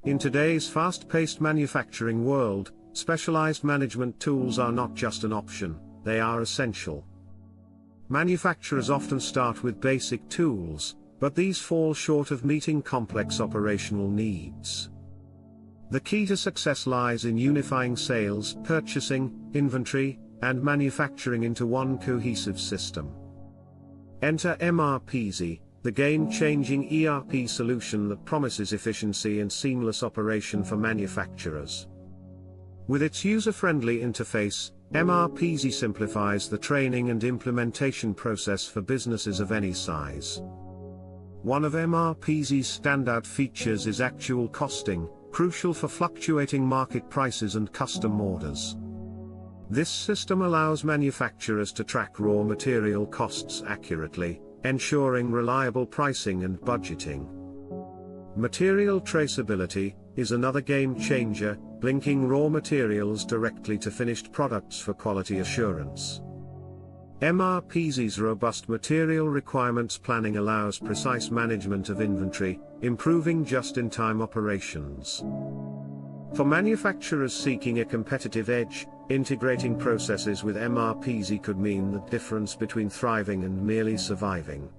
In today's fast-paced manufacturing world, specialized management tools are not just an option, they are essential. Manufacturers often start with basic tools, but these fall short of meeting complex operational needs. The key to success lies in unifying sales, purchasing, inventory, and manufacturing into one cohesive system. Enter MRPeasy, the game-changing ERP solution that promises efficiency and seamless operation for manufacturers. With its user-friendly interface, MRPeasy simplifies the training and implementation process for businesses of any size. One of MRPeasy's standout features is actual costing, crucial for fluctuating market prices and custom orders. This system allows manufacturers to track raw material costs accurately, ensuring reliable pricing and budgeting. Material traceability is another game changer, linking raw materials directly to finished products for quality assurance. MRPeasy's robust material requirements planning allows precise management of inventory, improving just-in-time operations. For manufacturers seeking a competitive edge, integrating processes with MRPeasy could mean the difference between thriving and merely surviving.